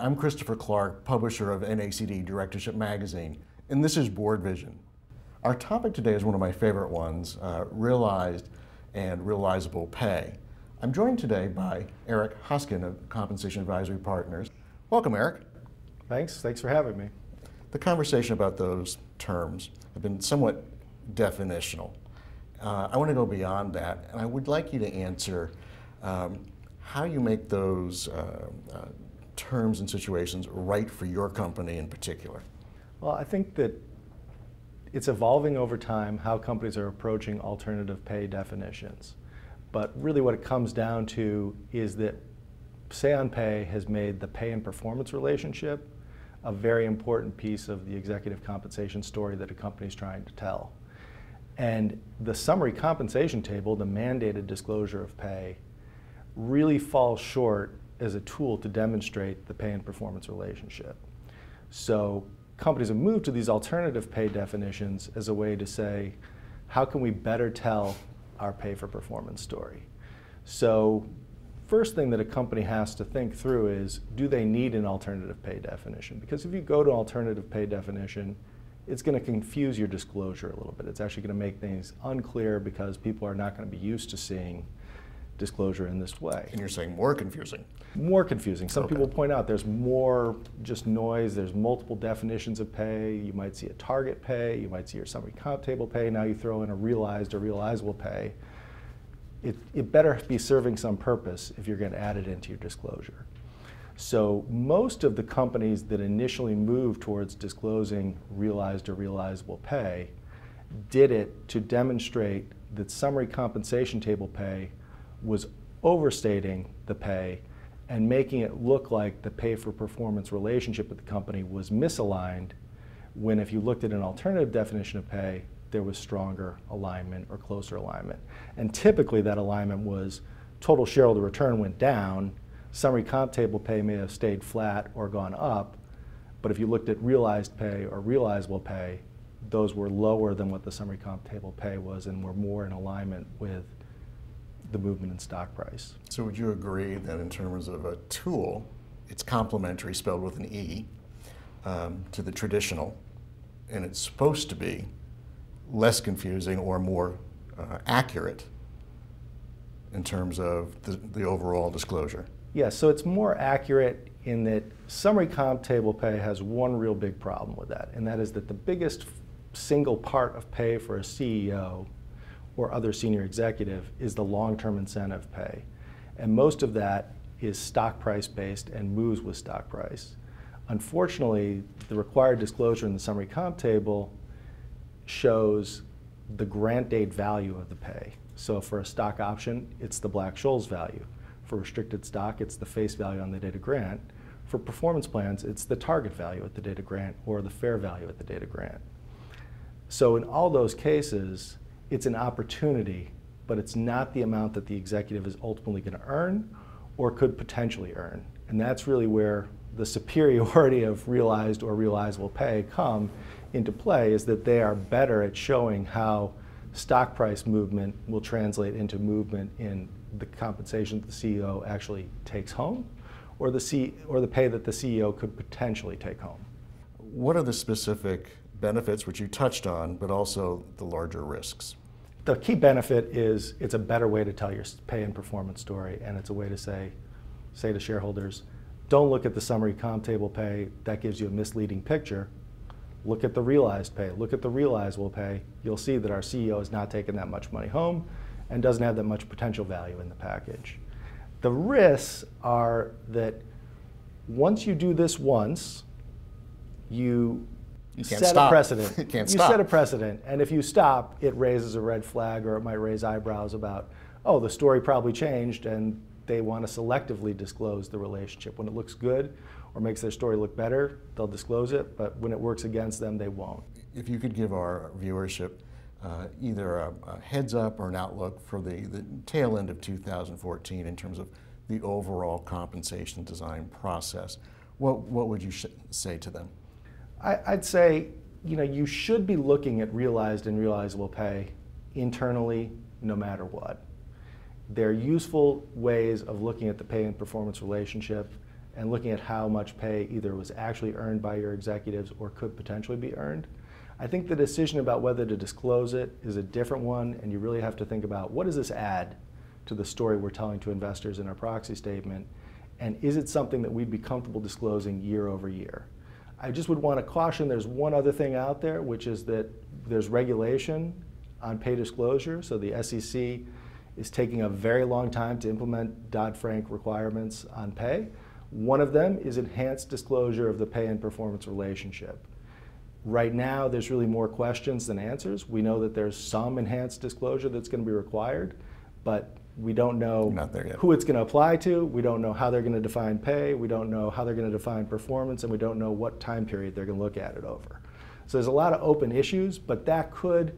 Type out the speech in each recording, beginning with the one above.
I'm Christopher Clark, publisher of NACD Directorship magazine, and this is BoardVision. Our topic today is one of my favorite ones, realized and realizable pay. I'm joined today by Eric Hosken of Compensation Advisory Partners. Welcome, Eric. Thanks for having me. The conversation about those terms have been somewhat definitional. I want to go beyond that, and I would like you to answer how you make those terms and situations right for your company in particular. Well, I think that it's evolving over time how companies are approaching alternative pay definitions. But really what it comes down to is that Say on Pay has made the pay and performance relationship a very important piece of the executive compensation story that a company is trying to tell. And the summary compensation table, the mandated disclosure of pay, really falls short as a tool to demonstrate the pay and performance relationship. So companies have moved to these alternative pay definitions as a way to say, how can we better tell our pay for performance story? So first thing that a company has to think through is, do they need an alternative pay definition? Because if you go to alternative pay definition, it's going to confuse your disclosure a little bit. It's actually going to make things unclear because people are not going to be used to seeing disclosure in this way. And you're saying more confusing? More confusing. Some Okay. people point out there's more just noise, there's multiple definitions of pay. You might see a target pay, you might see your summary comp table pay, now you throw in a realized or realizable pay. It better be serving some purpose if you're going to add it into your disclosure. So most of the companies that initially moved towards disclosing realized or realizable pay did it to demonstrate that summary compensation table pay was overstating the pay and making it look like the pay for performance relationship with the company was misaligned, when if you looked at an alternative definition of pay, there was stronger alignment or closer alignment. And typically that alignment was total shareholder return went down, summary comp table pay may have stayed flat or gone up, but if you looked at realized pay or realizable pay, those were lower than what the summary comp table pay was and were more in alignment with the movement in stock price. So would you agree that in terms of a tool, it's complementary, spelled with an E, to the traditional, and it's supposed to be less confusing or more accurate in terms of the overall disclosure? Yes, so it's more accurate in that summary comp table pay has one real big problem with that, and that is that the biggest single part of pay for a CEO or other senior executive is the long-term incentive pay. And most of that is stock price based and moves with stock price. Unfortunately, the required disclosure in the summary comp table shows the grant date value of the pay. So for a stock option, it's the Black-Scholes value. For restricted stock, it's the face value on the date of grant. For performance plans, it's the target value at the date of grant or the fair value at the date of grant. So in all those cases, it's an opportunity, but it's not the amount that the executive is ultimately going to earn or could potentially earn. And that's really where the superiority of realized or realizable pay come into play, is that they are better at showing how stock price movement will translate into movement in the compensation that the CEO actually takes home or the pay that the CEO could potentially take home. What are the specific benefits, which you touched on, but also the larger risks? The key benefit is it's a better way to tell your pay and performance story, and it's a way to say to shareholders, don't look at the summary comp table pay, that gives you a misleading picture. Look at the realized pay, look at the realizable pay. You'll see that our CEO is not taking that much money home and doesn't have that much potential value in the package. The risks are that once you do this once, you set a precedent. You can't you stop. set a precedent, and if you stop, it raises a red flag, or it might raise eyebrows about, oh, the story probably changed, and they want to selectively disclose the relationship. When it looks good or makes their story look better, they'll disclose it, but when it works against them, they won't. If you could give our viewership either a heads up or an outlook for the tail end of 2014 in terms of the overall compensation design process, what would you say to them? I'd say, you should be looking at realized and realizable pay internally no matter what. They're useful ways of looking at the pay and performance relationship. and looking at how much pay either was actually earned by your executives or could potentially be earned. I think the decision about whether to disclose it is a different one, and you really have to think about what does this add to the story we're telling to investors in our proxy statement, and is it something that we'd be comfortable disclosing year over year? I just would want to caution there's one other thing out there, which is that there's regulation on pay disclosure. So the SEC is taking a very long time to implement Dodd-Frank requirements on pay. One of them is enhanced disclosure of the pay and performance relationship. Right now, there's really more questions than answers. We know that there's some enhanced disclosure that's going to be required, but we don't know who it's going to apply to. We don't know how they're going to define pay. We don't know how they're going to define performance, and we don't know what time period they're going to look at it over. So there's a lot of open issues, but that could,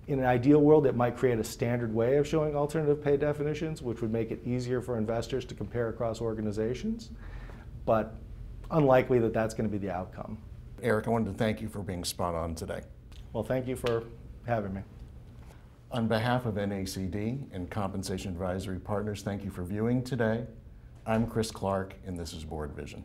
in an ideal world, it might create a standard way of showing alternative pay definitions, which would make it easier for investors to compare across organizations, but unlikely that that's going to be the outcome. Eric, I wanted to thank you for being spot on today. Well, thank you for having me. On behalf of NACD and Compensation Advisory Partners, thank you for viewing today. I'm Chris Clark, and this is BoardVision.